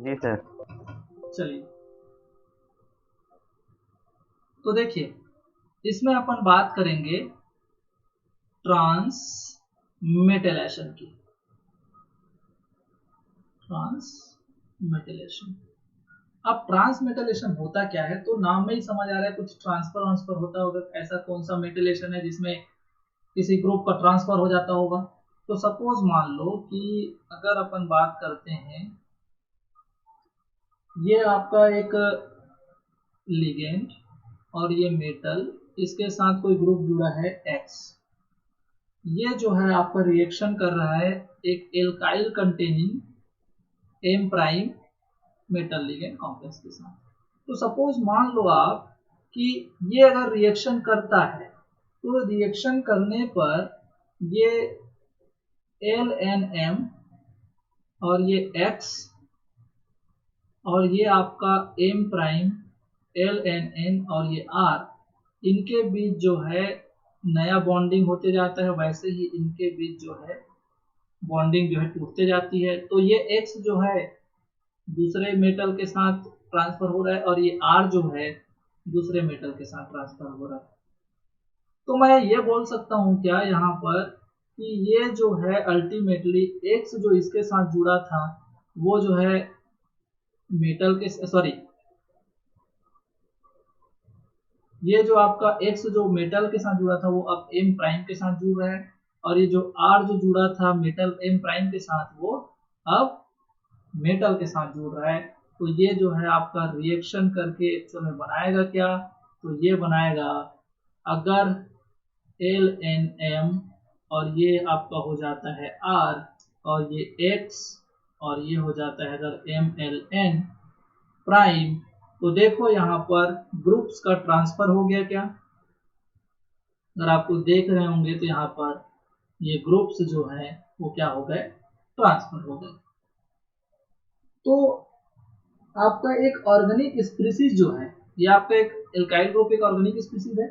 जी sir. चलिए, तो देखिए इसमें अपन बात करेंगे ट्रांसमेटेलेशन की। ट्रांसमेटेलेशन, अब ट्रांसमेटेलेशन होता क्या है, तो नाम में ही समझ आ रहा है कुछ ट्रांसफर वांसफर होता होगा। ऐसा कौन सा मेटेलेशन है जिसमें किसी ग्रुप का ट्रांसफर हो जाता होगा। तो सपोज मान लो कि अगर अपन बात करते हैं, ये आपका एक लिगेंड और ये मेटल, इसके साथ कोई ग्रुप जुड़ा है एक्स। ये जो है आपका रिएक्शन कर रहा है एक alkyl containing M prime metal ligand complex के साथ। तो सपोज मान लो आप कि ये अगर रिएक्शन करता है, तो रिएक्शन करने पर ये एल एन एम और ये एक्स और ये आपका M prime L N N और ये आर, इनके बीच जो है नया बॉन्डिंग होते जाता है। वैसे ही इनके बीच जो है बॉन्डिंग जो है टूटते जाती है। तो ये एक्स जो है दूसरे मेटल के साथ ट्रांसफर हो रहा है और ये आर जो है दूसरे मेटल के साथ ट्रांसफर हो रहा है। तो मैं ये बोल सकता हूँ क्या यहाँ पर कि ये जो है अल्टीमेटली एक्स जो इसके साथ जुड़ा था वो जो है मेटल के, सॉरी, ये जो आपका एक्स जो मेटल के साथ जुड़ा था वो अब एम प्राइम के साथ जुड़ रहा है, और ये जो आर जो जुड़ा था मेटल एम प्राइम के साथ वो अब मेटल के साथ जुड़ रहा है। तो ये जो है आपका रिएक्शन करके एक्चुअल में बनाएगा क्या, तो ये बनाएगा, अगर एल एन एम और ये आपका हो जाता है आर और ये एक्स और ये हो जाता है अगर एम एल एन प्राइम, तो देखो यहाँ पर ग्रुप्स का ट्रांसफर हो गया क्या। अगर आपको देख रहे होंगे तो यहाँ पर ये ग्रुप्स जो है वो क्या हो गए, ट्रांसफर हो गए। तो आपका एक ऑर्गेनिक स्पीसीज जो है, ये आपका एक एल्काइल ग्रुप एक ऑर्गेनिक स्पीसीज है।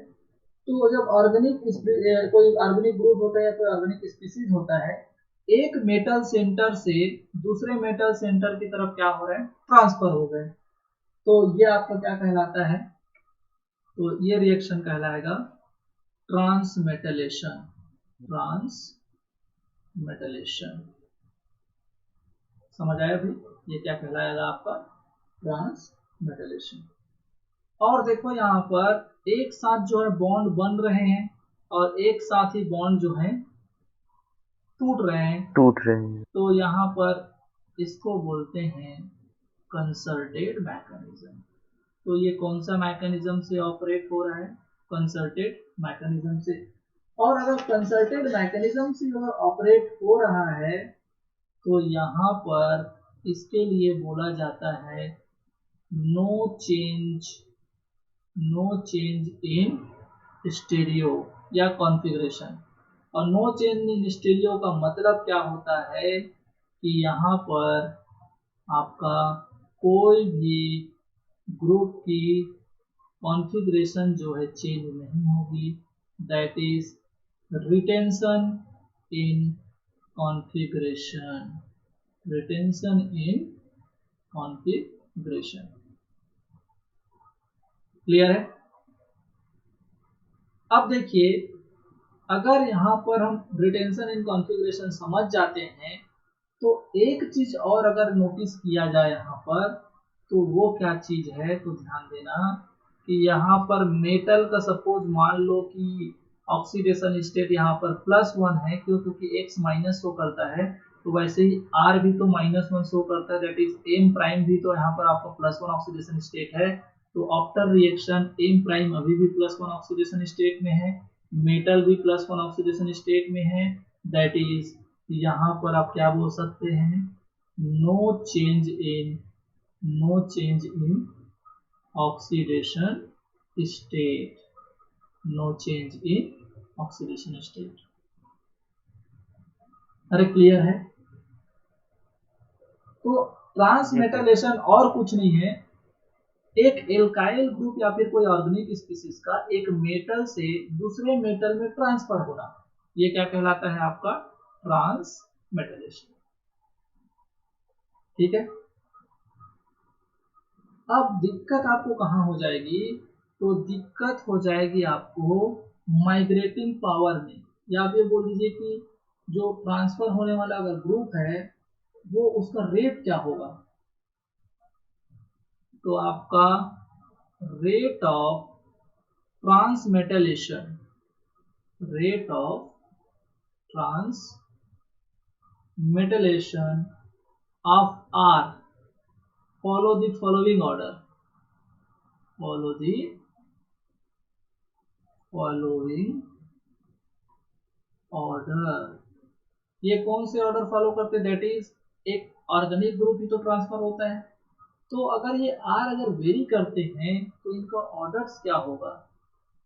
तो जब ऑर्गेनिक कोई ऑर्गेनिक ग्रुप होता है या कोई ऑर्गेनिक स्पीसीज होता है, एक मेटल सेंटर से दूसरे मेटल सेंटर की तरफ क्या हो रहा है, ट्रांसफर हो गए। तो ये आपका क्या कहलाता है, तो ये रिएक्शन कहलाएगा ट्रांसमेटलेशन। ट्रांसमेटलेशन समझ आया भाई, ये क्या कहलाएगा आपका, ट्रांसमेटलेशन। और देखो यहाँ पर एक साथ जो है बॉन्ड बन रहे हैं और एक साथ ही बॉन्ड जो है टूट रहे हैं। तो यहाँ पर इसको बोलते हैं कंसर्टेड मैकेनिज्म। तो ये कौन सा मैकेनिज्म से ऑपरेट हो रहा है, कंसर्टेड मैकेनिज्म से। और अगर कंसर्टेड मैकेनिज्म से अगर ऑपरेट हो रहा है तो यहाँ पर इसके लिए बोला जाता है नो चेंज इन स्टीरियो या कॉन्फ़िगरेशन। और नो चेंज इन स्टीरियो का मतलब क्या होता है कि यहाँ पर आपका कोई भी ग्रुप की कॉन्फ़िगरेशन जो है चेंज नहीं होगी, that is retention in configuration. Retention in configuration, clear है। अब देखिए अगर यहाँ पर हम रिटेंशन इन कॉन्फ़िगरेशन समझ जाते हैं, तो एक चीज और अगर नोटिस किया जाए यहाँ पर, तो वो क्या चीज है, तो ध्यान देना कि यहाँ पर मेटल का सपोज मान लो कि ऑक्सीडेशन स्टेट यहाँ पर +1 है, क्यों, क्योंकि एक्स माइनस शो करता है। तो वैसे ही आर भी तो -1 शो करता है, दैट इज एम प्राइम भी तो यहाँ पर आपका +1 ऑक्सीडेशन स्टेट है। तो आफ्टर रिएक्शन एम प्राइम अभी भी +1 ऑक्सीडेशन स्टेट में है, मेटल भी +1 ऑक्सीडेशन स्टेट में है, दैट इज यहाँ पर आप क्या बोल सकते हैं, no change in oxidation state, no change in oxidation state. अरे क्लियर है। तो ट्रांसमेटलेशन और कुछ नहीं है, एक एल्काइल ग्रुप या फिर कोई ऑर्गेनिक स्पीसीज का एक मेटल से दूसरे मेटल में ट्रांसफर होना, ये क्या कहलाता है आपका, ट्रांसमेटलेशन। ठीक है। अब दिक्कत आपको कहाँ हो जाएगी, तो दिक्कत हो जाएगी आपको माइग्रेटिंग पावर में, या आप ये बोल दीजिए कि जो ट्रांसफर होने वाला अगर ग्रुप है वो उसका रेट क्या होगा। तो आपका rate of transmetalation, rate of transmetalation of R, follow the following order, follow the following order। ये कौन से ऑर्डर फॉलो करते, दैट इज एक ऑर्गेनिक ग्रुप ही तो ट्रांसफर होता है, तो अगर ये आर अगर वेरी करते हैं तो इनका ऑर्डर्स क्या होगा।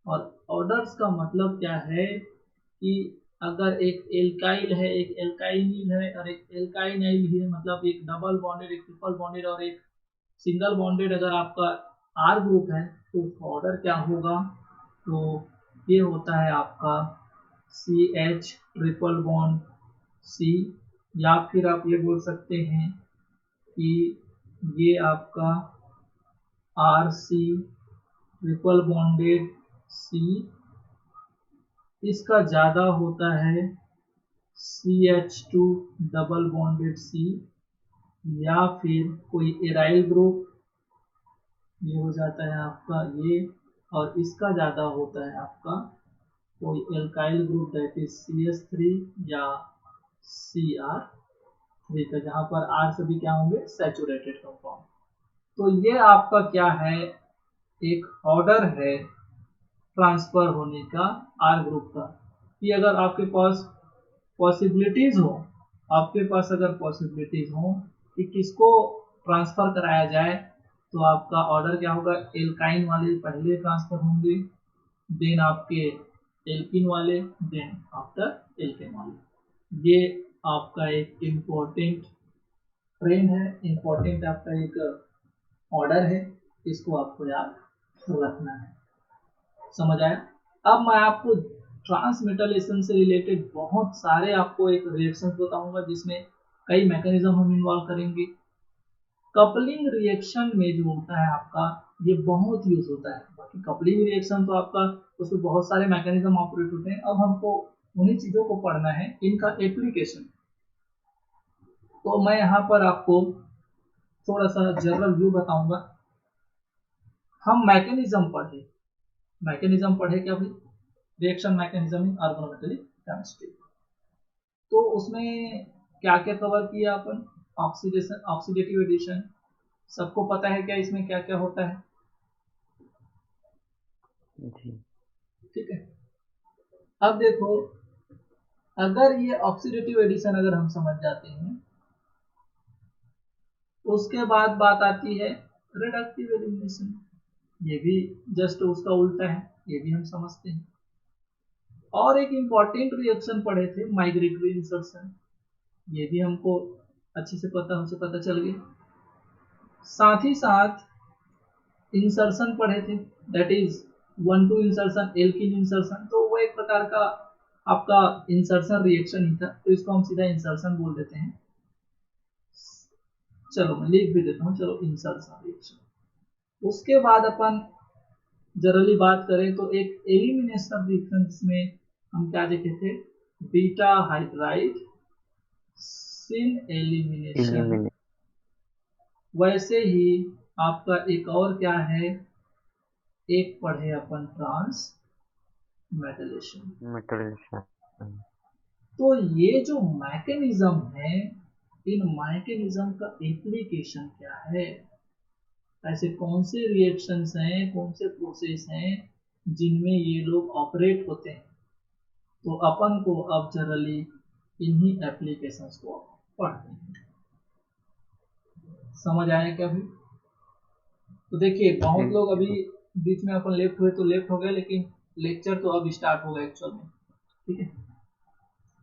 और ऑर्डर्स का मतलब क्या है कि अगर एक एल्काइल है, एक एल्काइनिल है और एक एल्काइनाइल है, मतलब एक डबल बॉन्डेड, एक ट्रिपल बॉन्डेड और एक सिंगल बॉन्डेड अगर आपका आर ग्रुप है तो उसका ऑर्डर क्या होगा। तो ये होता है आपका C H triple bond C, या फिर आप ये बोल सकते हैं कि ये आपका आर सी ट्रिपल बॉन्डेड सी, इसका ज़्यादा होता है CH2 डबल बॉन्डेड सी, या फिर कोई एराइल ग्रुप, ये हो जाता है आपका ये, और इसका ज़्यादा होता है आपका कोई alkyl group that is CH3 या Cr3 का, जहाँ पर R सभी क्या होंगे, सैचुरेटेड कंपाउंड। तो ये आपका क्या है, एक ऑर्डर है ट्रांसफर होने का आर ग्रुप का, कि अगर आपके पास पॉसिबिलिटीज हो, आपके पास अगर पॉसिबिलिटीज हो कि किसको ट्रांसफर कराया जाए, तो आपका ऑर्डर क्या होगा, एल्काइन वाले पहले ट्रांसफर होंगे, देन आपके एल्किन वाले, देन आफ्टर एल्केन वाले। ये आपका एक इम्पोर्टेंट ट्रेंड है, इम्पोर्टेंट आपका एक ऑर्डर है, इसको आपको याद रखना है। समझ आया। अब मैं आपको ट्रांसमेटलेशन से रिलेटेड बहुत सारे आपको एक रिएक्शन बताऊंगा जिसमें कई मैकेनिज्म हम इन्वॉल्व करेंगे। कपलिंग रिएक्शन में जो होता है आपका, ये बहुत यूज होता है। बाकी कपलिंग रिएक्शन तो आपका उसमें बहुत सारे मैकेनिज्म ऑपरेट होते हैं, अब हमको उन्हीं चीजों को पढ़ना है, इनका एप्लीकेशन। तो मैं यहाँ पर आपको थोड़ा सा जनरल व्यू बताऊंगा। हम मैकेनिज्म पढ़े क्या भाई, reaction mechanism in organometallic chemistry. तो उसमें क्या क्या कवर किया अपन, ऑक्सीडेशन, ऑक्सीडेटिव एडिशन, सबको पता है क्या इसमें क्या क्या होता है, ठीक है। अब देखो, अगर ये ऑक्सीडेटिव एडिशन अगर हम समझ जाते हैं, उसके बाद बात आती है रिडक्टिव एलिमिनेशन, ये भी जस्ट उसका उल्टा है, ये भी हम समझते हैं। और एक इंपॉर्टेंट रिएक्शन पढ़े थे, माइग्रेटरी इंसर्शन, ये भी हमको अच्छे से पता चल गया। साथ ही साथ इंसर्शन पढ़े थे, that is 1,2 insertion, alkene insertion, तो वो एक प्रकार का आपका इंसर्शन रिएक्शन ही था, तो इसको हम सीधा इंसर्शन बोल देते हैं। चलो मैं लिख भी देता हूँ, चलो इंसर्शन रिएक्शन। उसके बाद अपन जनरली बात करें तो एक एलिमिनेशन रिएक्शन में हम क्या देखे थे, बीटा हाइड्राइड सिन एलिमिनेशन। वैसे ही आपका एक और क्या है, एक पढ़े अपन ट्रांसमेटलेशन। तो ये जो मैकेनिज्म है, इन मैकेनिज्म का एप्लीकेशन क्या है, ऐसे कौन से रिएक्शंस हैं, कौन से प्रोसेस हैं जिनमें ये लोग ऑपरेट होते हैं। तो अपन को अब जनरली इन्हीं एप्लीकेशंस को पढ़ते हैं। समझ आया क्या भी। तो देखिए बहुत लोग अभी बीच में अपन लेफ्ट हुए तो लेफ्ट हो गए, लेकिन लेक्चर तो अब स्टार्ट होगा एक्चुअल में, ठीक है।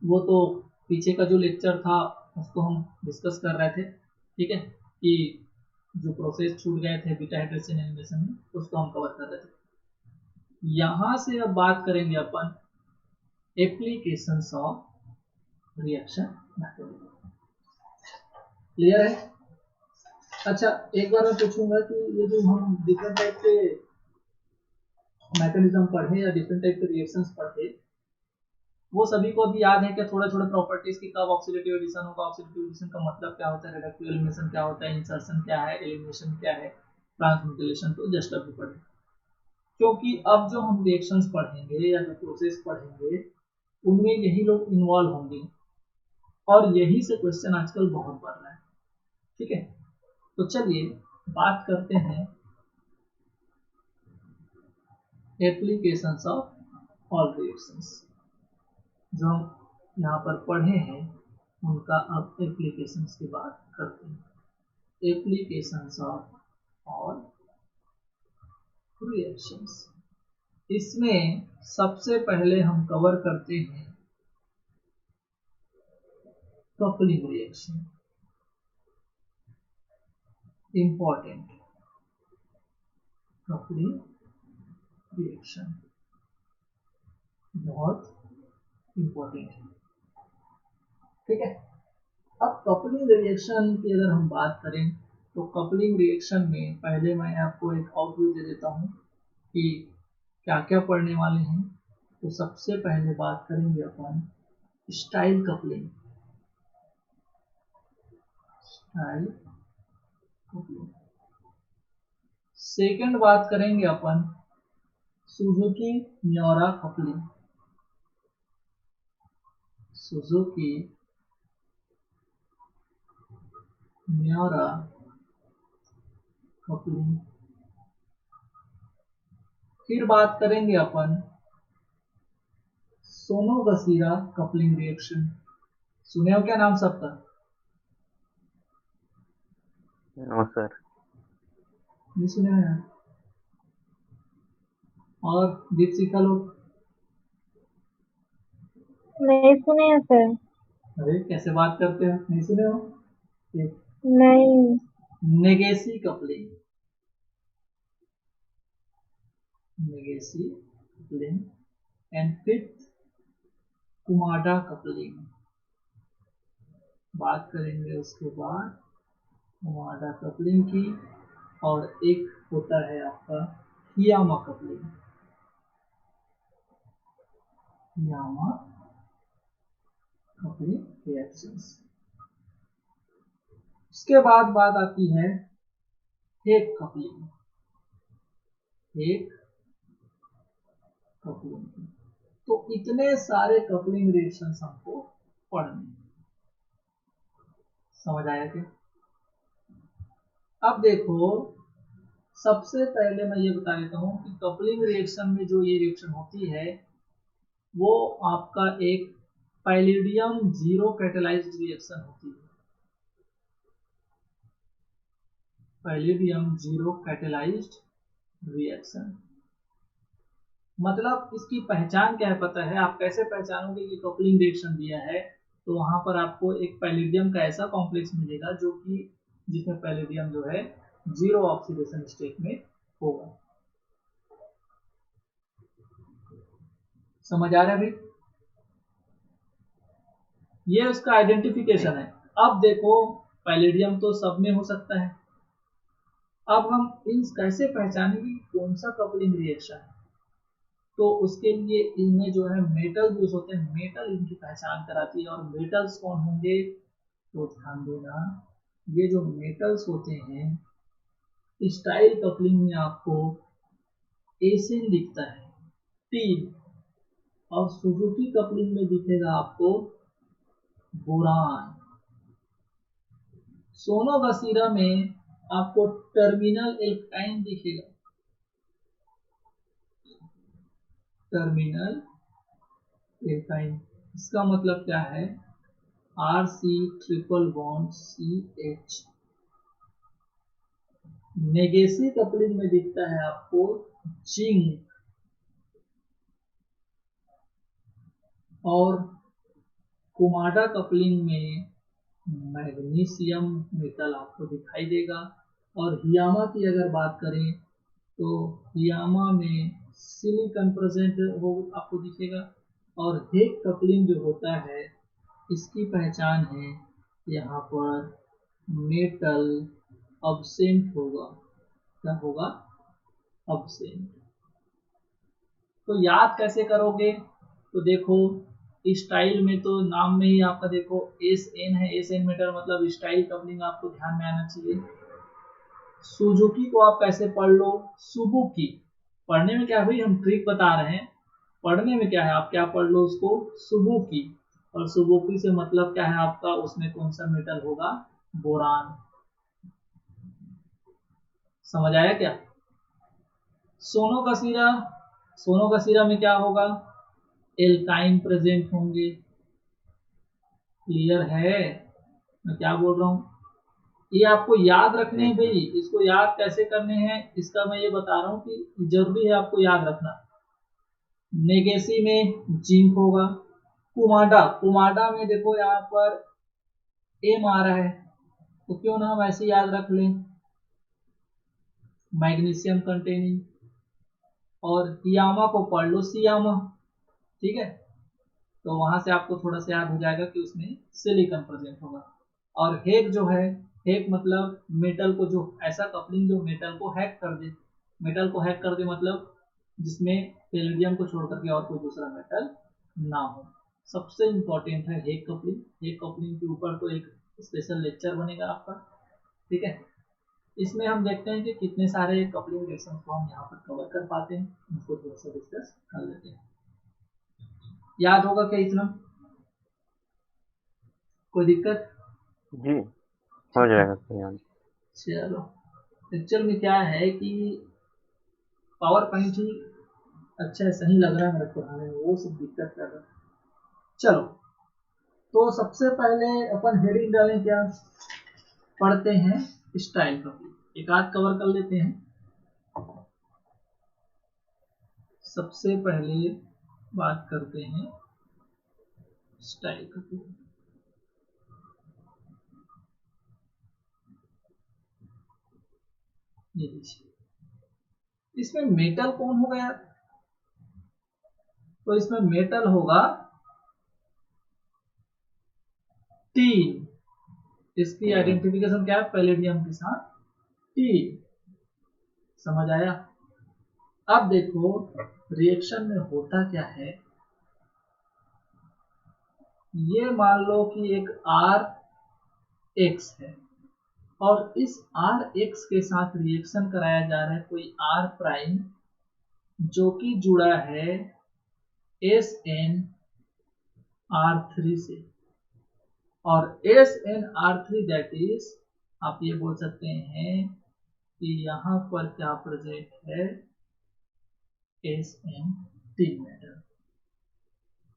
वो तो पीछे का जो लेक्चर था उसको हम डिस्कस कर रहे थे, ठीक है, कि जो प्रोसेस छूट गए थे बीटा हाइड्रेशन एलिमिनेशन में, उसको हम कवर कर रहे थे। यहाँ से अब बात करेंगे अपन applications of reaction mechanism. Clear है। अच्छा, एक बार मैं पूछूंगा कि ये जो हम डिफरेंट टाइप के मैकेनिज्म पढ़े या डिफरेंट टाइप के रिएक्शंस पढ़े, वो सभी को अभी याद है क्या? थोड़े थोड़े प्रॉपर्टीज की, कब ऑक्सीडेटिव एडिशन होगा, ऑक्सीडेटिव एडिशन का मतलब क्या होता है, रिडक्टिव एलिमिनेशन क्या होता है, इंसर्शन क्या है, एलिमिनेशन क्या है, ट्रांसम्यूटेशन, तो जस्ट अभी पढ़े। क्योंकि अब जो हम रिएक्शंस पढ़ेंगे या जो प्रोसेस पढ़ेंगे उनमें यही लोग इन्वॉल्व होंगे, और यही से क्वेश्चन आजकल बहुत बढ़ रहा है। ठीक है, तो चलिए बात करते हैं एप्लीकेशंस ऑफ ऑल रिएक्शंस। जो हम यहाँ पर पढ़े हैं उनका अब एप्लीकेशंस की बात करते हैं। एप्लीकेशंस ऑफ ऑल रिएक्शंस, इसमें सबसे पहले हम कवर करते हैं coupling reaction. Important coupling reaction बहुत इंपॉर्टेंट है। ठीक है, अब कपलिंग रिएक्शन की अगर हम बात करें तो कपलिंग रिएक्शन में पहले मैं आपको एक आउटव्यू दे देता हूँ कि क्या क्या पढ़ने वाले हैं। तो सबसे पहले बात करेंगे अपन Stille coupling. Stille coupling. Second बात करेंगे अपन Suzuki Miyaura coupling. Suzuki Miyaura coupling. फिर बात करेंगे अपन सोनोगसीरा कपलिंग रिएक्शन। सुने हो क्या नाम सबका? No sir. नहीं सुने हो यार? और दीपशिखा लोग? नहीं सुने हैं सर। अरे कैसे बात करते हो, नहीं सुने हो? नहीं। Negishi coupling. Negishi coupling. And fifth Kumada coupling. बात करेंगे उसके बाद कुमाडा कपलिंग की। और एक होता है आपका Hiyama coupling. Hiyama coupling reactions. उसके बाद बात आती है हेक कपलिंग। हेक कपलिंग की। तो इतने सारे कपलिंग रिएक्शंस हमको पढ़ने। समझ आया क्या? अब देखो, सबसे पहले मैं ये बता देता हूँ कि कपलिंग रिएक्शन में जो ये रिएक्शन होती है वो आपका एक पैलिडियम जीरो कैटेलाइज्ड रिएक्शन होती है। पैलिडियम जीरो कैटेलाइज्ड रिएक्शन मतलब इसकी पहचान क्या है पता है? आप कैसे पहचानोगे कि कपलिंग रिएक्शन दिया है? तो वहां पर आपको एक पैलिडियम का ऐसा कॉम्प्लेक्स मिलेगा जो कि जिसमें पैलिडियम जो है जीरो ऑक्सीडेशन स्टेट में होगा। समझ आ रहा है भाई? ये उसका आइडेंटिफिकेशन है। अब देखो, पैलेडियम तो सब में हो सकता है। अब हम इन कैसे पहचानेंगे कौन सा कपलिंग रिएक्शन है? तो उसके लिए इनमें जो है मेटल यूज होते हैं, मेटल इनकी पहचान कराती है। और मेटल्स कौन होंगे? तो ध्यान देना, ये जो मेटल्स होते हैं स्टाइल कपलिंग में आपको एसिन दिखता है, टी। और सुजुकी कपलिंग में दिखेगा आपको बोरान। सोनोगसीरा में आपको टर्मिनल एल्काइन दिखेगा। टर्मिनल एल्काइन, इसका मतलब क्या है? R C triple bond C H. Negishi coupling में दिखता है आपको जिंक। और कुमाडा कपलिंग में मैग्नीशियम मेटल आपको दिखाई देगा। और हियामा की अगर बात करें तो हियामा में सिलिकॉन प्रेजेंट हो आपको दिखेगा। और हेक कपलिंग जो होता है इसकी पहचान है यहाँ पर मेटल अब्सेंट होगा। क्या होगा? अब्सेंट। तो याद कैसे करोगे? तो देखो स्टाइल में तो नाम में ही आपका देखो एस एन है, एस एन मीटर मतलब स्टाइल कपलिंग आपको ध्यान में आना चाहिए। सुजुकी को आप कैसे पढ़ लो? सुबुकी। पढ़ने में क्या है भाई, हम ट्रिक बता रहे हैं। पढ़ने में क्या है, आप क्या पढ़ लो उसको? सुबुकी। और सुबुकी से मतलब क्या है आपका, उसमें कौन सा मेटल होगा? बोरान। समझ आया क्या? सोनो का सीरा, सोनो का सीरा में क्या होगा? एल्काइन प्रेजेंट होंगे। क्लियर है मैं क्या बोल रहा हूँ? ये आपको याद रखने हैं भाई। इसको याद कैसे करने हैं इसका मैं ये बता रहा हूँ कि जरूरी है आपको याद रखना। नेगेसी में जिंक होगा। कुमाडा, कुमाडा में देखो यहाँ पर एम आ रहा है, तो क्यों ना हम ऐसे याद रख लें, मैग्नीशियम कंटेनिंग। और यामा को पढ़ लो सियामा। ठीक है, तो वहां से आपको थोड़ा सा याद हो जाएगा कि उसमें सिलिकॉन प्रेजेंट होगा। और हैक जो है, हैक मतलब मेटल को, जो ऐसा कपलिंग जो मेटल को हैक कर दे। मेटल को हैक कर दे मतलब जिसमें पैलेडियम को छोड़ करके और कोई दूसरा मेटल ना हो। सबसे इंपॉर्टेंट है हैक कपलिंग। हैक कपलिंग के ऊपर तो एक स्पेशल लेक्चर बनेगा आपका। ठीक है, इसमें हम देखते हैं कि कितने सारे कपलिंग रिएक्शंस को हम यहाँ पर कवर कर पाते हैं, उनको थोड़ा सा डिस्कस कर लेते हैं। याद होगा क्या इतना? कोई दिक्कत? जी हो जाएगा याद। चलो, एक्चुअल में क्या है कि पावर पॉइंट ही अच्छा है, सही लग रहा है मेरे पढ़ाने में, वो सब दिक्कत कर रहा है। चलो, तो सबसे पहले अपन हेडिंग डालें क्या? पढ़ते हैं स्टाइल कपलिंग, एक आध कवर कर लेते हैं। सबसे पहले बात करते हैं स्टाइल कपलिंग। ये देखिए, इसमें मेटल कौन होगा यार? तो इसमें मेटल होगा टीन। इसकी आइडेंटिफिकेशन क्या है? पैलेडियम के साथ टीन। समझ आया? अब देखो रिएक्शन में होता क्या है, ये मान लो कि एक आर एक्स है और इस आर एक्स के साथ रिएक्शन कराया जा रहा है कोई आर प्राइम जो कि जुड़ा है एस एन आर थ्री से। और S N R three that is, आप ये बोल सकते हैं कि यहां पर क्या प्रेजेंट है? S N T metal.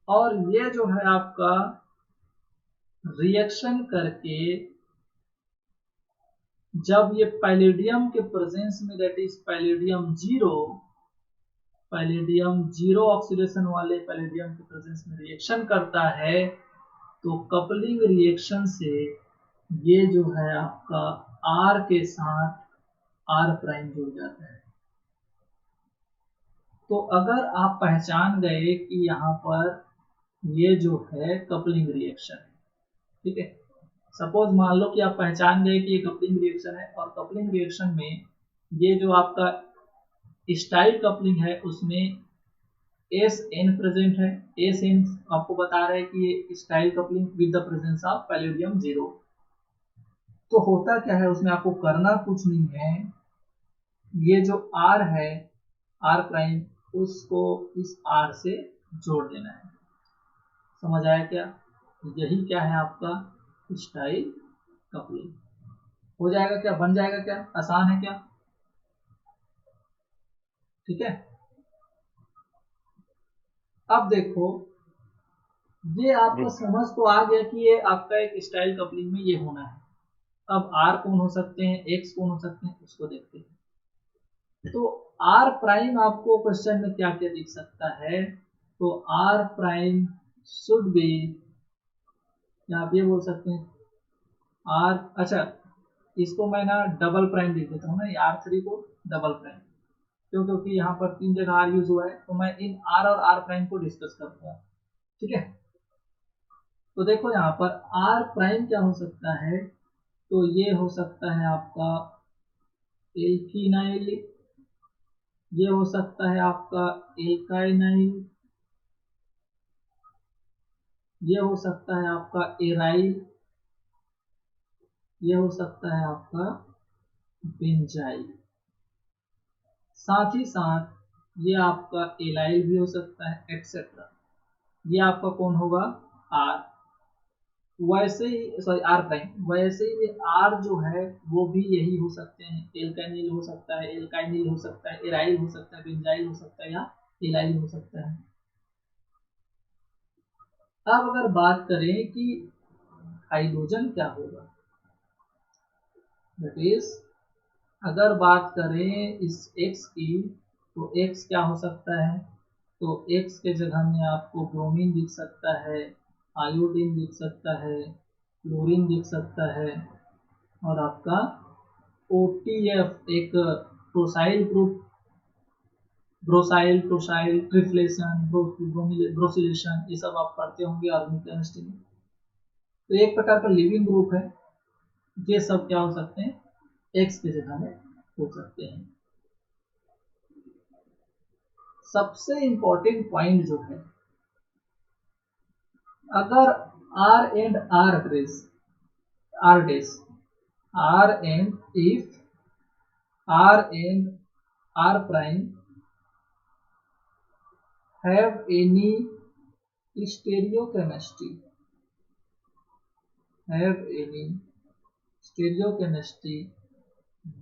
और ये जो है आपका रिएक्शन करके जब ये पैलेडियम के प्रेजेंस में, that is palladium zero oxidation वाले पैलेडियम के प्रेजेंस में रिएक्शन करता है, तो कपलिंग रिएक्शन से ये जो है आपका आर के साथ आर प्राइम जुड़ जाता है। तो अगर आप पहचान गए कि यहाँ पर ये जो है कपलिंग रिएक्शन है, ठीक है, सपोज मान लो कि आप पहचान गए कि ये कपलिंग रिएक्शन है, और कपलिंग रिएक्शन में ये जो आपका स्टाइल कपलिंग है उसमें एस एन प्रेजेंट है। एस एन आपको बता रहा है कि ये style coupling with the presence of palladium zero. तो होता क्या है उसमें, आपको करना कुछ नहीं है, ये जो आर है आर प्राइम, उसको इस आर से जोड़ देना है। समझ आया क्या? यही क्या है आपका स्टाइल कपलिंग। हो जाएगा क्या? बन जाएगा क्या? आसान है क्या? ठीक है, अब देखो ये आपको समझ तो आ गया कि ये आपका एक स्टाइल कपलिंग में ये होना है। अब आर कौन हो सकते हैं, एक्स कौन हो सकते हैं, उसको देखते हैं। तो आर प्राइम आपको क्वेश्चन में क्या क्या दिख सकता है? तो आर प्राइम शुड बी, या आप ये बोल सकते हैं आर, अच्छा इसको मैं ना डबल प्राइम लिख देता हूँ ना, आर थ्री को डबल प्राइम, क्यों? क्योंकि यहाँ पर तीन जगह आर यूज हुआ है, तो मैं इन आर और आर प्राइम को डिस्कस करूंगा। ठीक है, तो देखो यहाँ पर आर प्राइम क्या हो सकता है? तो ये हो सकता है आपका एल्किनाइल, ये हो सकता है आपका एल्काइनाइल, ये हो सकता है आपका एराइल, ये हो सकता है आपका बेंजाइल। साथ ही साथ ये आपका एलाइल भी हो सकता है, एक्सेट्रा। ये आपका कौन होगा? आर। वैसे ही सॉरी आर प्राइम, वैसे ही आर जो है वो भी यही हो सकते हैं, एल्काइनिल हो सकता है, एल्काइनिल हो सकता है, एराइल हो सकता है, बेंजाइल हो सकता है, या एलाइल हो सकता है। अब अगर बात करें कि हाइड्रोजन क्या होगा, दैट इज अगर बात करें इस X की, तो X क्या हो सकता है? तो X के जगह में आपको ब्रोमीन दिख सकता है, आयोडीन दिख सकता है, क्लोरीन दिख सकता है, और आपका OTF एक प्रोसाइल ग्रुप, ब्रोसाइल, टोसाइल, ट्रिफ्लेशन, ब्रोसिलेशन, ये सब आप पढ़ते होंगे ऑर्गेनिक केमिस्ट्री में। तो एक प्रकार का लिविंग ग्रुप है। ये सब क्या हो सकते हैं? X के जगह में हो सकते हैं। सबसे इंपॉर्टेंट पॉइंट जो है, अगर R and R trans, R डेस, R and if R and R prime have any stereochemistry,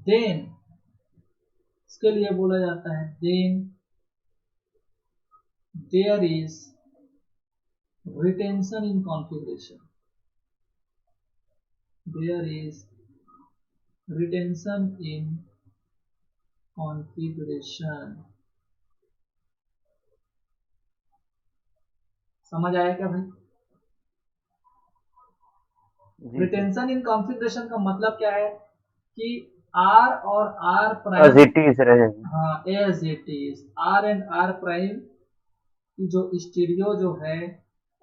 then इसके लिए बोला जाता है then there is retention in configuration, there is retention in configuration। समझ आया क्या भाई? जी रिटेंशन इन कॉन्फ़िगरेशन का मतलब क्या है कि R और R एज प्राइम, इट इज रहे। हाँ as it is, R and R prime की जो स्टीरियो जो है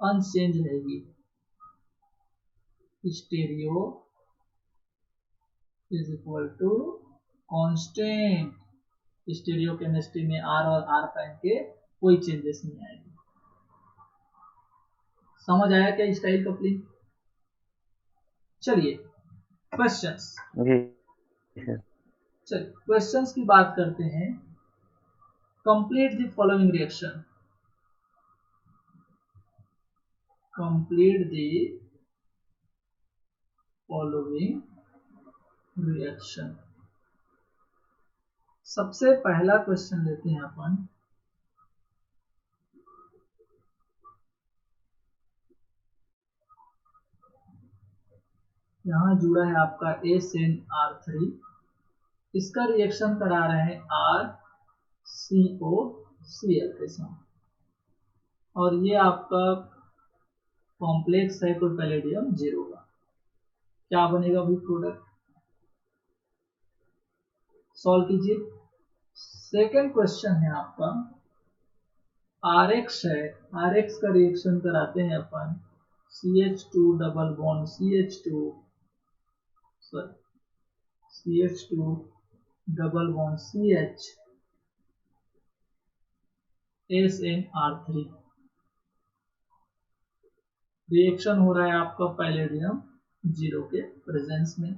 अनचेंज रहेगी। Stereo is equal to constant. Stereochemistry में R और R प्राइम के कोई चेंजेस नहीं आएगी। समझ आया क्या स्टाइल कपलिंग? चलिए क्वेश्चंस, जी चलिए क्वेश्चंस की बात करते हैं। Complete the following reaction, complete the following reaction. सबसे पहला क्वेश्चन लेते हैं अपन। यहां जुड़ा है आपका SnR3, इसका रिएक्शन करा रहे हैं RCOCl के साथ, और ये आपका कॉम्प्लेक्स है तो पैलेडियम 0 का। क्या बनेगा भाई प्रोडक्ट? सॉल्व कीजिए। सेकेंड क्वेश्चन है आपका RX है, RX का रिएक्शन कराते हैं अपन CH2 double bond CH2 double bond CH SnR3। Reaction हो रहा है आपका पैलेडियम 0 के प्रेजेंस में।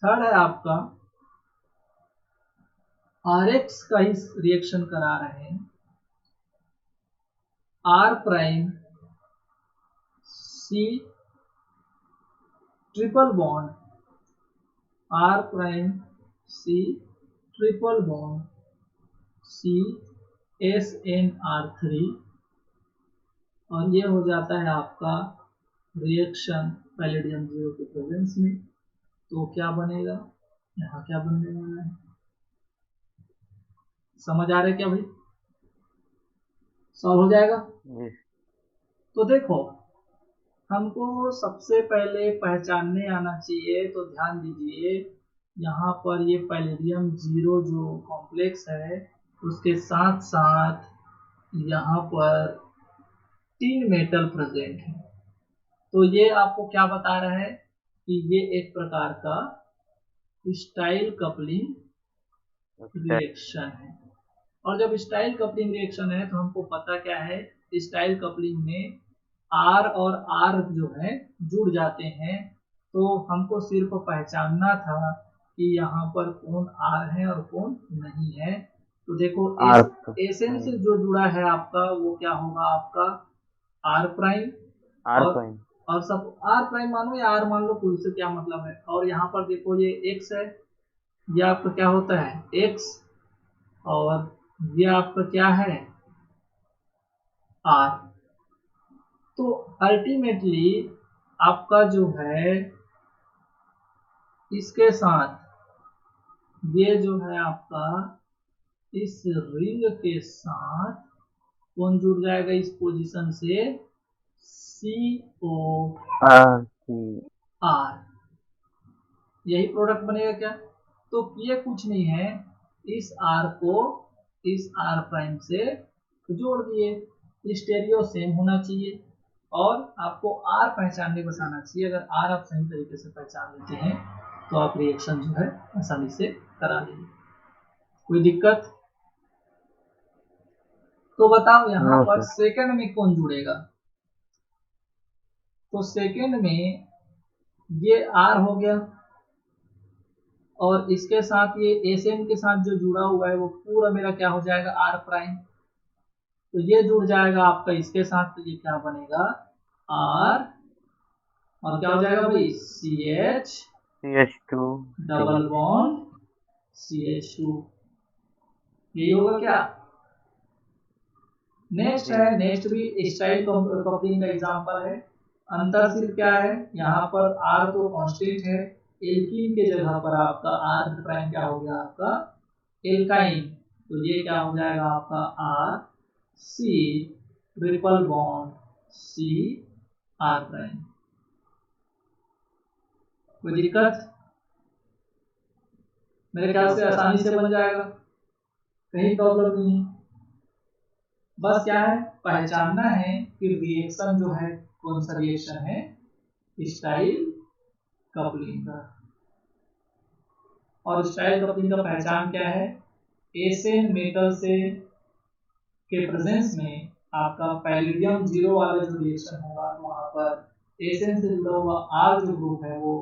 थर्ड है आपका RX का ही रिएक्शन करा रहे हैं R prime C triple bond, R prime C triple bond C SnR3, और ये हो जाता है आपका रिएक्शन पैलेडियम 0 के प्रेजेंस में। तो क्या बनेगा? यहाँ क्या बनने वाला है? समझ आ रहा है क्या भाई? सॉल्व हो जाएगा? जी तो देखो, हमको सबसे पहले पहचानने आना चाहिए, तो ध्यान दीजिए यहाँ पर ये पैलेडियम 0 जो कॉम्प्लेक्स है उसके साथ साथ यहाँ पर 3 मेटल प्रेजेंट है। तो ये आपको क्या बता रहा है कि ये एक प्रकार का स्टाइल कपलिंग रिएक्शन है। और जब स्टाइल कपलिंग रिएक्शन है तो हमको पता क्या है, स्टाइल कपलिंग में आर और आर जो है जुड़ जाते हैं, तो हमको सिर्फ पहचानना था कि यहाँ पर कौन आर है और कौन नहीं है। तो देखो एसएन से जो जुड़ा है आपका वो क्या होगा, आपका आर प्राइम, और सब आर प्राइम मानो या आर मान लो, कोई से क्या मतलब है। और यहाँ पर देखो ये एक्स है, ये आपका क्या होता है एक्स, और ये आपका क्या है आर। तो अल्टीमेटली आपका जो है इसके साथ ये जो है आपका इस रिंग के साथ कौन जुड़ जाएगा इस पोजीशन से, CO आर, यही प्रोडक्ट बनेगा क्या। तो ये कुछ नहीं है, इस आर को इस आर प्राइम से जोड़ दिए। स्टेरियो सेम होना चाहिए और आपको आर पहचानने बसाना चाहिए। अगर आर आप सही तरीके से पहचान लेते हैं तो आप रिएक्शन जो है आसानी से करा लेंगे। कोई दिक्कत? तो बताओ यहाँ पर सेकंड में कौन जुड़ेगा। तो सेकंड में ये आर हो गया और इसके साथ ये एसएन के साथ जो जुड़ा हुआ है वो पूरा मेरा क्या हो जाएगा आर प्राइम। तो ये जुड़ जाएगा आपका इसके साथ, तो ये क्या बनेगा आर, और क्या हो जाएगा भाई CH2 डबल बॉन्ड CH2, यही होगा क्या। नेक्स्ट है, नेक्स्ट भी स्टाइल कपलिंग का एग्जांपल है। अंतर सिर्फ क्या है, यहाँ पर आर तो कांस्टेंट है, एल्कीन के जगह पर आपका आर प्राइम क्या हो गया आपका एल्काइन, तो ये क्या हो जाएगा आपका R C triple bond C R prime. कोई दिक्कत? मेरे ख्याल से आसानी से बन जाएगा, कहीं प्रॉब्लम नहीं है। बस क्या है पहचानना है कि रिएक्शन जो है कौन सा रिएक्शन है, स्टाइल कपलिंग का। और स्टाइल कपलिंग का पहचान क्या है, एसएन मेटल से के प्रेजेंस में आपका पैलिडियम 0 वाला जो रिएक्शन होगा वहां पर एसएन से जुड़ा हुआ आर जो ग्रुप है वो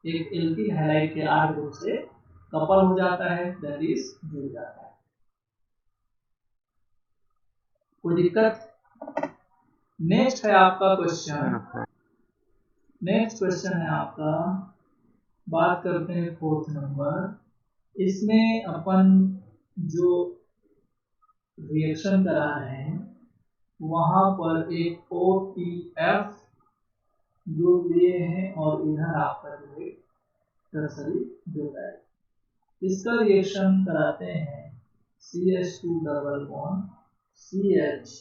एक एल्किल हैलाइड के आर ग्रुप से कपल हो जाता है, दैट इज जुड़ जाता है। कोई दिक्कत? नेक्स्ट है आपका क्वेश्चन, नेक्स्ट क्वेश्चन है आपका, बात करते हैं 4th नंबर। इसमें अपन जो रिएक्शन करा रहे हैं वहां पर एक OTF जो लिए हैं और इधर आपका जो है टर्सरी जो है, इसका रिएक्शन कराते हैं CH2 double bond CH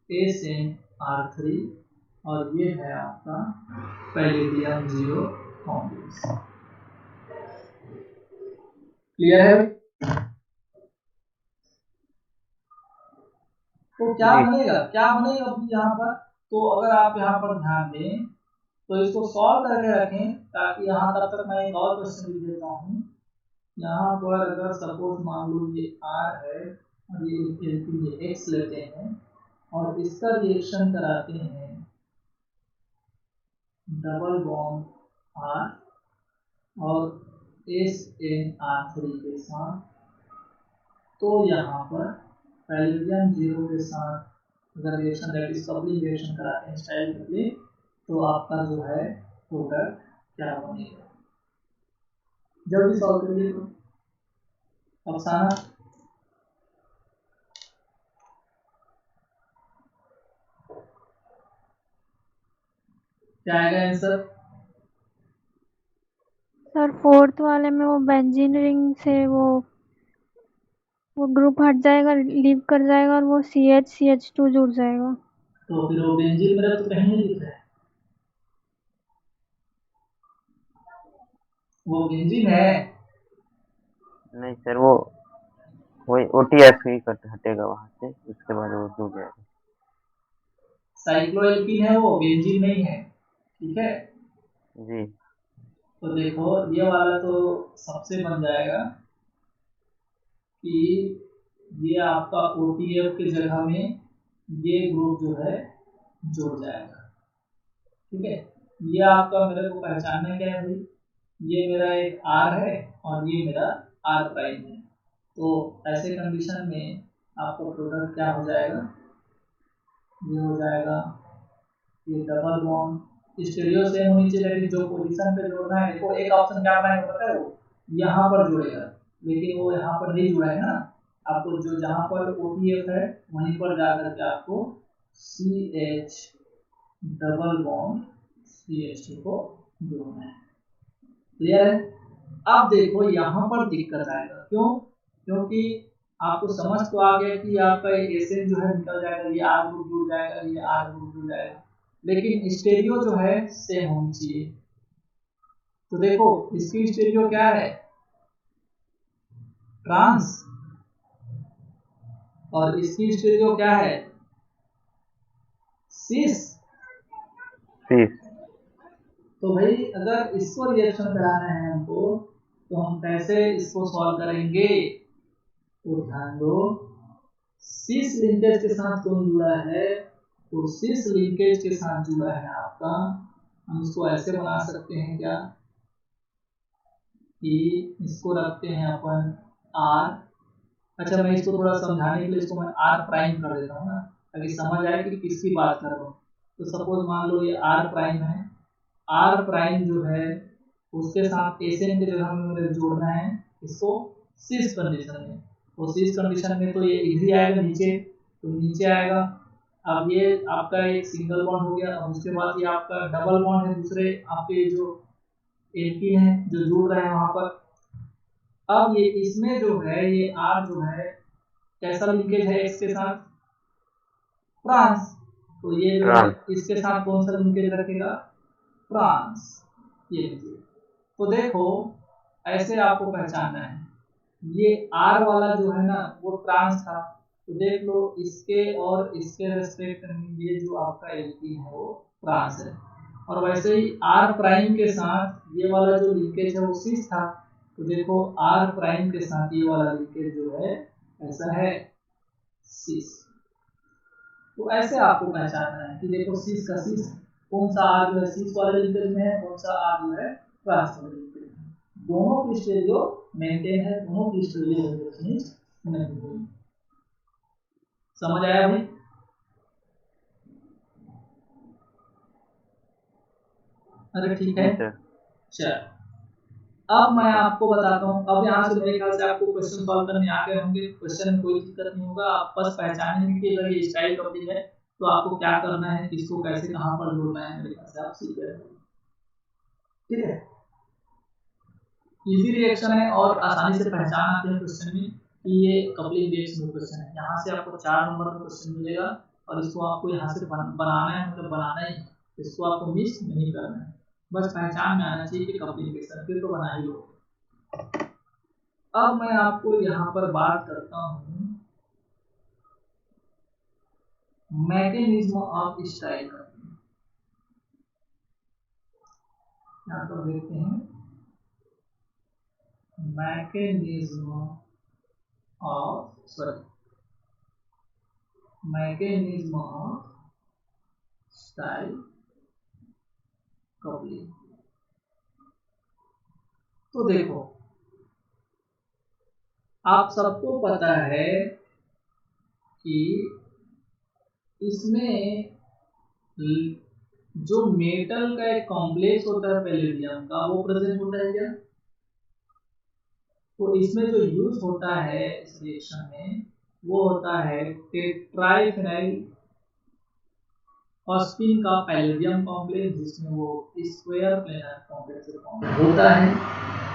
SnR3, और ये है आपका पैलेडियम 0 कॉम्प्लेक्स। क्लियर है? तो क्या बनेगा, क्या बनेगा यहाँ पर। तो अगर आप यहाँ पर ध्यान दें तो इसको सॉल्व करके रखें, ताकि यहाँ तक मैं एक और क्वेश्चन लिख देता हूँ। यहाँ पर अगर सपोज मान लो ये R है और ये X लेते हैं और इसका रिएक्शन कराते हैं डबल बॉन्ड R और SnR3 के साथ, तो यहाँ पर पैलेडियम 0 के साथ अगर reaction that is coupling reaction कराते हैं स्टाइल कपलिंग, तो आपका जो है प्रोडक्ट क्या बनेगा। जल्दी सॉल्व करिए तो अफसाना। क्या आएगा आंसर? सर 4th वाले में वो बेंजीन रिंग से वो ग्रुप हट जाएगा, लीव कर जाएगा और वो CH2 जुड़ जाएगा। तो फिर वो बेंजीन मेरा तो कहीं नहीं दिख रहा है, वो बेंजीन है नहीं सर, वो वही OTF ही हटेगा वहां से, उसके बाद वो जुड़ जाएगा। साइक्लोएल्कीन है वो, बेंजीन नहीं है, ठीक है जी। तो देखो ये वाला तो सबसे बन जाएगा कि ये आपका OTF की जगह में ये ग्रुप जो है जुड़ जाएगा। ठीक है, ये आपका मेरे को पहचानना क्या है भाई, ये मेरा एक R है और ये मेरा R प्राइम है। तो ऐसे कंडीशन में आपका प्रोडक्ट क्या हो जाएगा, ये हो जाएगा ये डबल बॉन्ड स्टीरियो सेम होनी चाहिए, लेकिन जो पोजीशन पे जोड़ना है, देखो एक ऑप्शन क्या बनाएगा पता है, वो यहाँ पर जुड़ेगा, लेकिन वो यहाँ पर नहीं जुड़ा है ना। आपको जो जहाँ पर OTF है वहीं पर जाकर के आपको CH डबल बॉन्ड CH2 को जोड़ना है। क्लियर है। अब देखो यहाँ पर दिक्कत आएगा, क्यों, क्योंकि आपको समझ तो आ गया कि आपका एसएन जो है निकल जाएगा, ये आर ग्रुप जुड़ जाएगा, ये आर ग्रुप जुड़ जाएगा, लेकिन स्टेरियो जो है सेम होनी चाहिए। तो देखो इसकी स्टेरियो क्या है, ट्रांस, और इसकी स्टेरियो क्या है, सिस। तो भाई अगर इसको रिएक्शन कराना है हमको, तो हम कैसे इसको सॉल्व करेंगे, तो ध्यान दो, सिस लिंकेज के साथ कौन जुड़ा है, तो सिस लिंकेज के साथ जुड़ा है आपका, हम इसको ऐसे बना सकते हैं क्या कि इसको रखते हैं अपन R। अच्छा मैं इसको थोड़ा समझाने के लिए इसको मैं R प्राइम कर देता हूँ ना, ताकि समझ आए कि किसकी बात कर रहा हूँ। तो सपोज मान लो ये R प्राइम है, R प्राइम जो है उसके साथ एसएन के जगह में मुझे जोड़ना है इसको सिस कंडीशन में। तो सिस कंडीशन में तो ये इधर ही आएगा नीचे, तो नीचे आएगा। अब ये आपका एक सिंगल बॉन्ड हो गया, अब उसके बाद ये आपका डबल बॉन्ड है, दूसरे आपके जो एल्कीन है जो जुड़ रहे हैं वहां पर। अब ये इसमें जो है ये R जो है कैसा लिंकेज है X के साथ, ट्रांस, तो ये जो है इसके साथ कौन सा लिंकेज रखेगा, ट्रांस। ये तो देखो ऐसे आपको पहचानना है, ये R वाला जो है ना वो ट्रांस था, तो देख लो इसके और इसके रेस्पेक्ट में ये जो आपका एल्कीन है वो ट्रांस है। और वैसे ही R प्राइम के साथ ये वाला जो लिंकेज है वो सिस था, तो देखो R प्राइम के साथ ये वाला लिंकेज जो है ऐसा है सिस। तो ऐसे आपको पहचानना है कि देखो सिस का सिस, कौन सा R जो है सिस वाले लिंकेज में है, कौन सा R जो है ट्रांस वाले लिंकेज में। दोनों की स्टेरियो मेंटेन है, दोनों की स्टेरियो नहीं हुई। समझ आया भाई। अरे ठीक है, चल अब मैं आपको बताता हूँ। अब यहाँ से मेरे ख्याल से आपको क्वेश्चन सॉल्व करने आ गए होंगे, क्वेश्चन में कोई दिक्कत नहीं होगा, आप बस पहचानेंगे कि अगर ये स्टाइल टॉपिक है तो आपको क्या करना है, किसको कैसे कहाँ पर जोड़ना है, मेरे ख्याल से आप सीख गए। ठीक है, इजी रिएक्शन है और आसानी से पहचान आते हैं क्वेश्चन में कि ये कपलिंग रिएक्शन क्वेश्चन है। यहाँ से आपको 4 नंबर का क्वेश्चन मिलेगा और इसको आपको यहाँ से बनाना है, मतलब बनाना ही, इसको आपको मिस नहीं करना है, बस पहचान में आना चाहिए कि कपलिंग रिएक्शन, फिर तो बना ही लो। अब मैं आपको यहाँ पर बात करता हूँ मैकेनिज्म ऑफ स्टाइल का। यहाँ पर देखते हैं मैकेनिज्म ऑफ स्टाइल कपलिंग। तो देखो आप सबको पता है कि इसमें जो मेटल का एक कॉम्प्लेक्स होता है पैलेडियम का वो प्रेजेंट होता है क्या, तो इसमें जो यूज होता है इस रिएक्शन में वो होता है टेट्राइफेनाइल फॉस्फीन का पैलेडियम कॉम्प्लेक्स, जिसमें वो स्क्वायर प्लेनर कॉम्प्लेक्स होता है।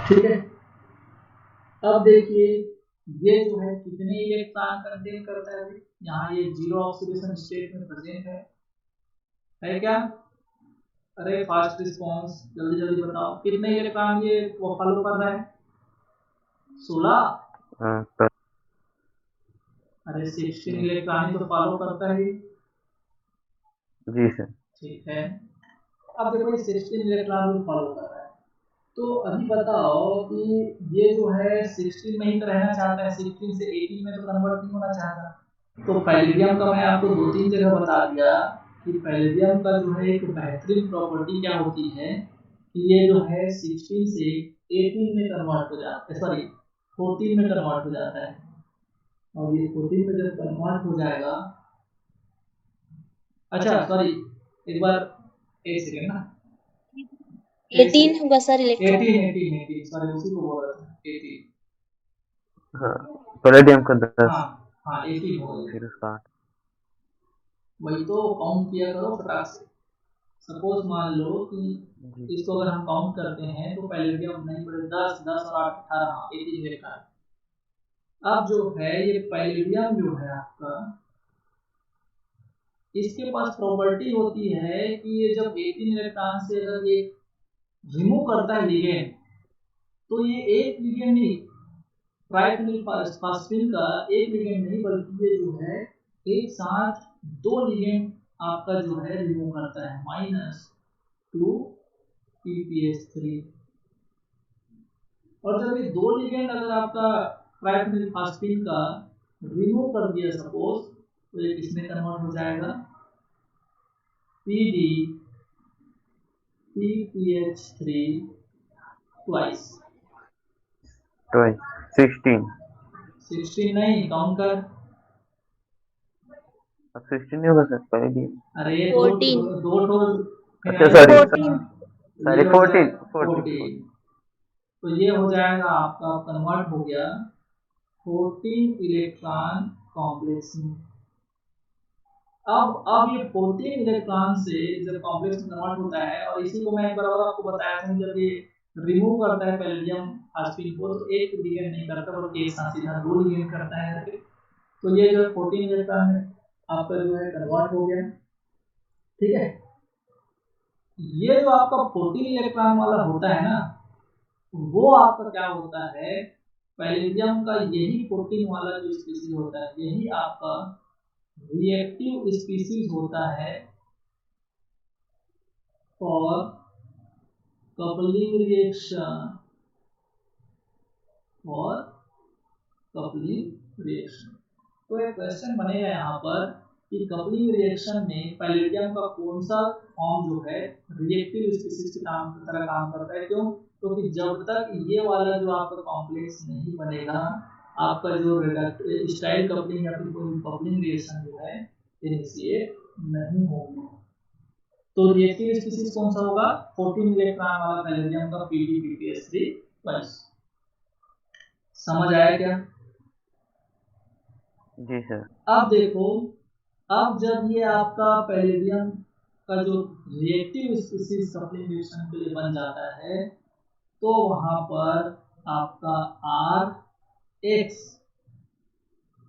ठीक है, अब देखिए ये जो है कितने इलेक्ट्रॉन कंटेन करता है, यहाँ ये 0 ऑक्सीडेशन स्टेट में प्रेजेंट है क्या, अरे फास्ट रिस्पांस जल्दी जल्दी बताओ कितने इलेक्ट्रॉन ये वो फॉलो कर रहा है, 16। अरे 16 इलेक्ट्रॉन ही तो फॉलो करता है जी सर। ठीक है, अब देखो 16 इलेक्ट्रॉन फॉलो कर रहा है, तो अभी बताओ कि ये जो है 16 में ही तो रहना चाहता है, 16 से 18 में तो कन्वर्ट नहीं होना चाहता। तो पैलेडियम का मैं आपको 2-3 जगह बता दिया कि पैलेडियम का जो है एक बेहतरीन प्रॉपर्टी क्या होती है कि ये जो है 16 से 18 में कन्वर्ट हो जाता है, सॉरी 14 में कन्वर्ट हो जाता है। और ये 14 में जब कन्वर्ट हो जाएगा, अच्छा सॉरी एक बार, एक सेकेंड ना, 18 होगा सर इलेक्ट्रॉन। 18 सॉरी उसी को बोल रहा था 18। हाँ, पैलेडियम का 10, हाँ हाँ 18 हो गया, फिर उसका 8। वही तो काउंट किया करो फटाक से। सपोज मान लो कि जी इसको अगर हम काउंट करते हैं तो पैलेडियम नहीं पड़े 10 10 और 8 18, 18 इलेक्ट्रॉन। अब जो है ये पैलेडियम जो है आपका, इसके पास प्रॉपर्टी होती है कि ये जब 18 इलेक्ट्रॉन से अगर ये रिमूव करता है लिगेंड, तो ये एक लिगेंड नहीं, ट्राइफेनिलफॉस्फेट का एक लिगेंड नहीं बल्कि ये जो है एक साथ 2 लिगेंड आपका जो है रिमूव करता है, -2 ppH3। और जब ये 2 लिगेंड अगर आपका ट्राइफेनिलफॉस्फेट का रिमूव कर दिया सपोज, तो ये किसमें कन्वर्ट हो जाएगा, PD ppH3 ट्वाइस। 16 नहीं, काउंट कर। अब 16 नहीं होगा सर पैलेडियम। अरे 14 दो अच्छा सॉरी 14 सॉरी 14। तो ये हो जाएगा आपका कन्वर्ट हो गया 14 इलेक्ट्रॉन कॉम्प्लेक्स में। अब ये 14 इलेक्ट्रॉन से जब कॉम्प्लेक्स में कन्वर्ट होता है, और इसी को मैं एक बार और आपको बताया था, जब ये रिमूव करता है पैलेडियम फास्फेट को तो एक लिगेंड नहीं करता बल्कि एक साथ सीधा 2 लिगेंड करता है। तो ये जो 14 इलेक्ट्रॉन है आपका जो है कन्वर्ट हो गया, ठीक है। ये जो आपका 14 इलेक्ट्रॉन वाला होता है ना, वो आपका क्या होता है, पैलेडियम का यही 14 वाला जो स्पीसीज होता है, यही आपका रिएक्टिव स्पीसीज होता है फॉर कपलिंग रिएक्शन, और कपलिंग रिएक्शन। तो एक क्वेश्चन बनेगा यहाँ पर कि कपलिंग रिएक्शन में पैलेडियम का कौन सा फॉर्म जो है रिएक्टिव स्पीसीज के तरह काम करता है। क्यों? क्योंकि जब तक ये वाला जो आपका कॉम्प्लेक्स नहीं बनेगा, आपका जो स्टाइल कपलिंग या फिर कोई कपलिंग रिएक्शन जो है इनिशिएट नहीं होगी। तो रिएक्टिव स्पीसीज कौन सा होगा, 14 इलेक्ट्रॉन वाला पैलेडियम का PD ppH3 प्लस। समझ आया क्या? जी सर। अब देखो, अब जब ये आपका पैलेडियम का जो रिएक्टिव स्पीसीज कपलिंग रिएक्शन के लिए बन जाता है, तो वहां पर आपका RX,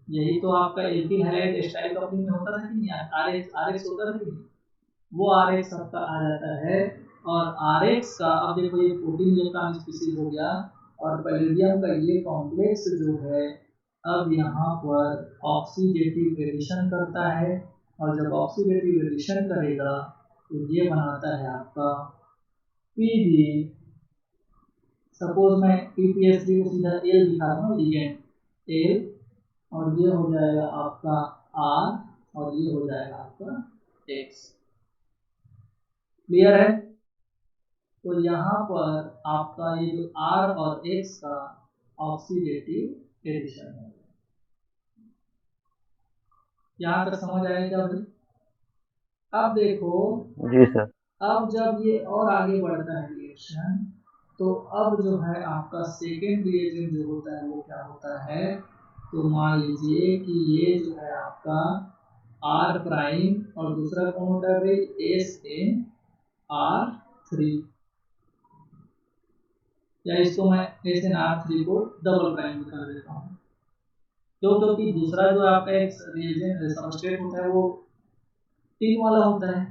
यही तो आपका एल्किल हैलाइड स्टाइल कपलिंग में होता था कि नहीं, RX होता था कि नहीं, वो RX आपका आ जाता है। और RX का अब देखो ये 14 इलेक्ट्रॉन स्पीसीज हो गया, और पैलेडियम का ये कॉम्प्लेक्स जो है अब यहाँ पर ऑक्सीडेटिव एडिशन करता है, और जब ऑक्सीडेटिव एडिशन करेगा तो ये बनाता है आपका PD। सपोज मैं ppH3 को सीधा L दिखा रहा हूँ, लिगेंड L, और ये हो जाएगा आपका R, और ये हो जाएगा आपका X। क्लियर है? तो यहाँ पर आपका ये जो R और X का ऑक्सीडेटिव एडिशन है। यहाँ तक समझ आया क्या भाई? अब देखो, जी सर। अब जब ये और आगे बढ़ता है रिएक्शन, तो अब जो है आपका सेकेंड रिएजेंट जो होता है वो क्या होता है, तो मान लीजिए कि ये जो है आपका R प्राइम, और दूसरा कौन होता है भाई, SnR3, या इसको मैं SnR3 को डबल प्राइम कर देता हूँ। क्यों? क्योंकि दूसरा जो आपका एक रिएजेंट सबस्ट्रेट होता है वो 3 वाला होता है।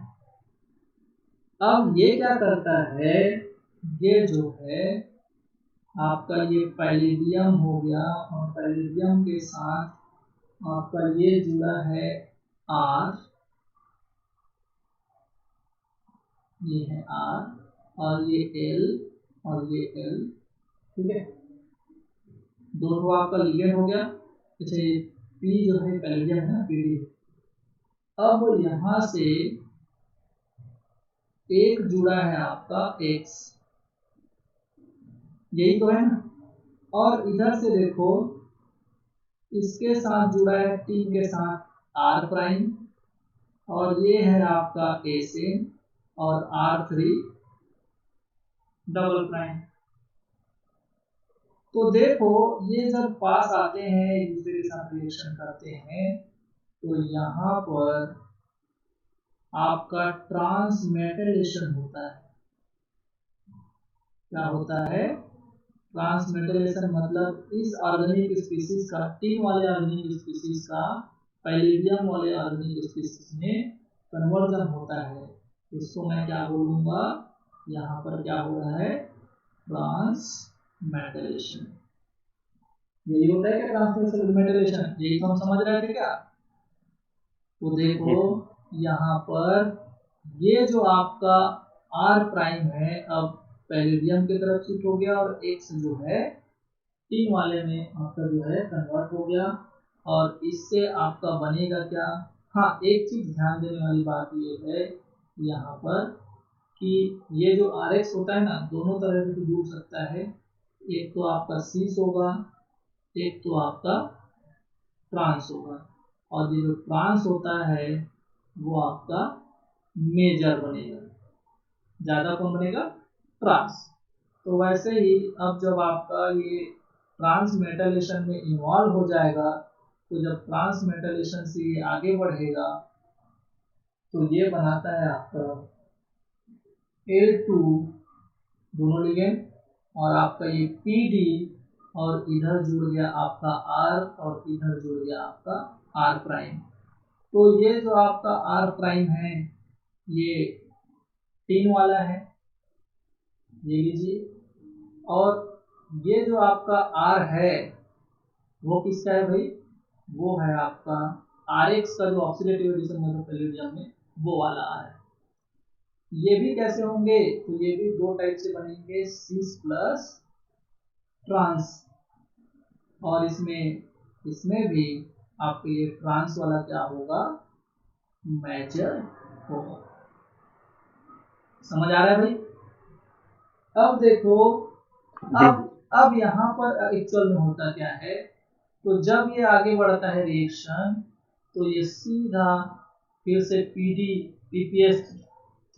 अब ये क्या करता है, ये जो है आपका ये पैलेडियम हो गया, और पैलेडियम के साथ आपका ये जुड़ा है R, ये है R, और ये L, और ये L, ठीक है, दोनों आपका लिगेंड हो गया। अच्छा ये P जो है पैलेडियम है ना, PD। अब यहां से एक जुड़ा है आपका X, यही तो है ना, और इधर से देखो इसके साथ जुड़ा है T के साथ R प्राइम, और ये है आपका SN और R3 डबल प्राइम। तो देखो ये जब पास आते हैं एक दूसरे के साथ रिएक्शन करते हैं तो यहाँ पर आपका ट्रांसमेटलेशन होता है। क्या होता है? ट्रांसमेटलेशन मतलब इस ऑर्गेनिक स्पीसीज का, टीन वाले ऑर्गेनिक स्पीसीज का पैलिडियम वाले ऑर्गेनिक स्पीसीज में कन्वर्जन होता है। इसको मैं क्या बोलूंगा, यहाँ पर क्या हो रहा है, ट्रांसमेटलेशन। यही होता है क्या ट्रांसमेटलेशन? यही तो हम समझ रहे थे क्या? तो देखो यहाँ पर ये जो आपका R प्राइम है अब पैलिडियम की तरफ शिफ्ट हो गया, और X जो है टीन वाले में आपका जो है कन्वर्ट हो गया, और इससे आपका बनेगा क्या? हाँ, एक चीज ध्यान देने वाली बात ये है यहाँ पर कि ये जो RX होता है ना, दोनों तरह से जुड़ सकता है। एक तो आपका सीस होगा, एक तो आपका ट्रांस होगा, और ये जो ट्रांस होता है वो आपका मेजर बनेगा। ज्यादा कौन बनेगा? ट्रांस। तो वैसे ही अब जब आपका ये ट्रांसमेटलेशन में इन्वॉल्व हो जाएगा, तो जब ट्रांसमेटलेशन से ये आगे बढ़ेगा तो ये बनाता है आपका L2 दोनों लिगेंड, और आपका ये PD, और इधर जुड़ गया आपका R, और इधर जुड़ गया आपका R प्राइम। तो ये जो आपका R प्राइम है ये टीन वाला है, ये लीजिए, और ये जो आपका R है वो किसका है भाई? वो है आपका RX का, जो ऑक्सीडेटिव एडिशन मतलब पैलिडियम में वो वाला R है। ये भी कैसे होंगे? तो ये भी दो टाइप से बनेंगे, सीस प्लस ट्रांस, और इसमें भी आपको ये ट्रांस वाला क्या होगा, मेजर होगा। समझ आ रहा है भाई? अब देखो अब यहाँ पर एक्चुअल में होता क्या है, तो जब ये आगे बढ़ता है रिएक्शन तो ये सीधा फिर से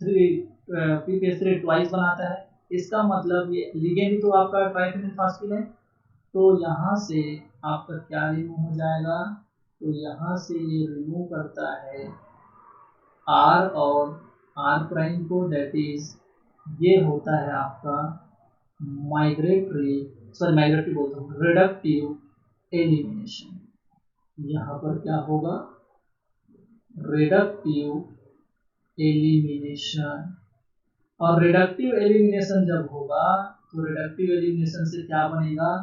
PPS3 ट्वाइस बनाता है। इसका मतलब ये लिगेंड तो आपका ट्राइफेनोल है, तो यहाँ से आपका क्या रिमूव हो जाएगा, तो यहाँ से ये रिमूव करता है R और R प्राइम को, दैट इज ये होता है आपका माइग्रेटरी बोलता हूँ, रिडक्टिव एलिमिनेशन। यहाँ पर क्या होगा, रिडक्टिव एलिमिनेशन। और रिडक्टिव एलिमिनेशन जब होगा तो रिडक्टिव एलिमिनेशन से क्या बनेगा,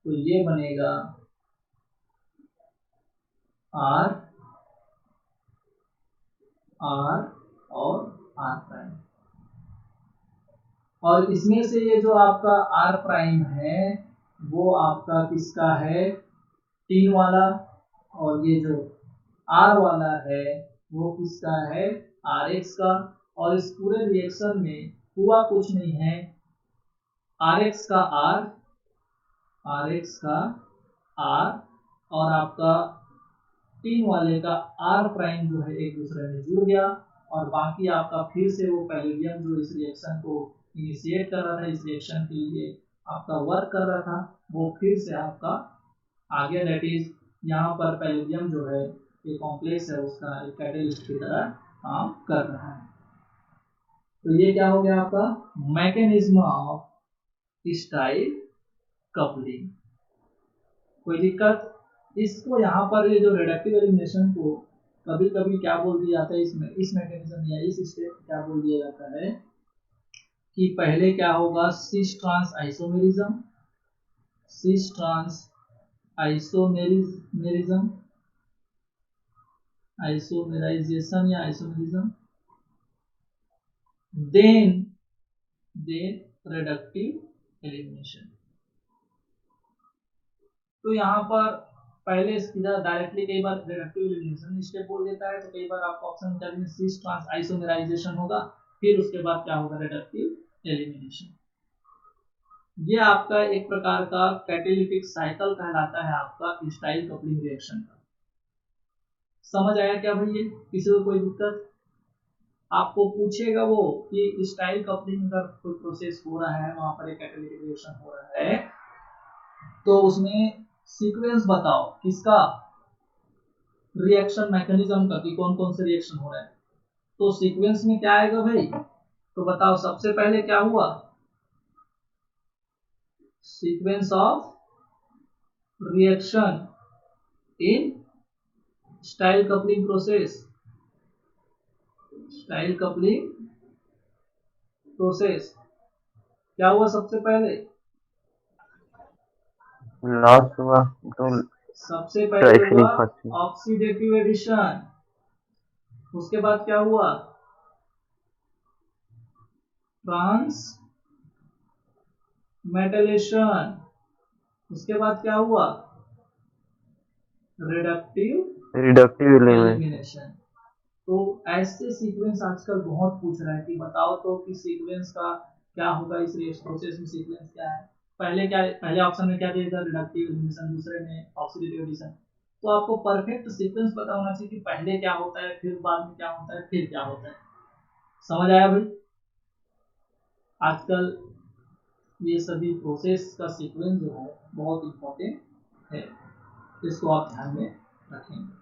तो ये बनेगा R और R प्राइम, और इसमें से ये जो आपका R प्राइम है वो आपका किसका है, टीन वाला, और ये जो R वाला है वो किसका है, RX का। और इस पूरे रिएक्शन में हुआ कुछ नहीं है, RX का R और आपका टीन वाले का R प्राइम जो है एक दूसरे में जुड़ गया, और बाकी आपका फिर से वो पैलिडियम जो इस रिएक्शन को इनिशिएट कर रहा था, इस रिएक्शन के लिए आपका वर्क कर रहा था, वो फिर से आपका आ गया। दैट इज यहाँ पर पैलिडियम जो है ये कॉम्प्लेक्स है, उसका एक कैटलिस्ट की तरह काम कर रहा है। तो ये क्या हो गया आपका मैकेनिज्म ऑफ स्टाइल कपलिंग। कोई दिक्कत? इसको यहाँ पर ये जो रिडक्टिव एलिमिनेशन को कभी कभी क्या बोल दिया जाता है, इसमें इस मैकेनिज्म या इस स्टेप क्या बोल दिया जाता है कि पहले क्या होगा, cis trans isomerism, cis trans isomerism, isomerization या आइसोमेरिज्म, देन रिडक्टिव एलिमिनेशन। तो यहाँ पर पहले सीधा डायरेक्टली कई बार रिडक्टिव एलिमिनेशन स्टेप बोल देता है, तो कई बार आपका ऑप्शन में सिस ट्रांस आइसोमेराइजेशन होगा, फिर उसके बाद क्या होगा, रिडक्टिव एलिमिनेशन। ये आपका एक प्रकार का कैटालिटिक साइकिल कहलाता है आपका स्टाइल कपलिंग रिएक्शन का। समझ आया क्या भाई? ये किसी को कोई दिक्कत? आपको पूछेगा वो कि स्टाइल कपलिंग का कोई प्रोसेस हो रहा है, वहां पर एक कैटालिटिक रिएक्शन हो रहा है, तो उसमें सीक्वेंस बताओ किसका, रिएक्शन मैकेनिज्म का, कि कौन कौन से रिएक्शन हो रहा है। तो सीक्वेंस में क्या आएगा भाई? तो बताओ सबसे पहले क्या हुआ, sequence of reaction in style coupling process, style coupling process क्या हुआ सबसे पहले? लॉस हुआ तो सबसे पहले हुआ फर्स्ट ऑक्सीडेटिव एडिशन, उसके बाद क्या हुआ, ट्रांस मेटलेशन, उसके बाद क्या हुआ, रिडक्टिव एलिमिनेशन। तो ऐसे सीक्वेंस आजकल बहुत पूछ रहा है कि बताओ तो कि सीक्वेंस का क्या होगा, इस प्रोसेस में सीक्वेंस क्या है। पहले ऑप्शन में क्या दिया था, रिडक्टिव एलिमिनेशन, दूसरे में ऑक्सीडेटिव एडिशन। तो आपको परफेक्ट सीक्वेंस पता होना चाहिए कि पहले क्या होता है, फिर बाद में क्या होता है, फिर क्या होता है। समझ आया भाई? आजकल ये सभी प्रोसेस का सीक्वेंस जो है बहुत इंपॉर्टेंट है, इसको आप ध्यान में रखेंगे।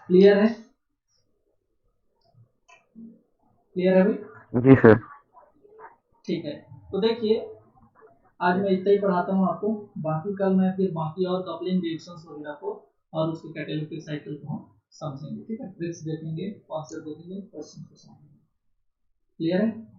क्लियर है? क्लियर है भाई? जी सर। ठीक है, तो देखिए आज मैं इतना ही पढ़ाता हूँ आपको, बाकी कल मैं फिर बाकी और कपलिंग रिएक्शंस वगैरह को और उसके कैटालिटिक साइकिल को हम समझेंगे। ठीक है, ट्रिक्स देखेंगे, कॉन्सेप्ट देखेंगे, क्वेश्चन को समझेंगे। क्लियर है?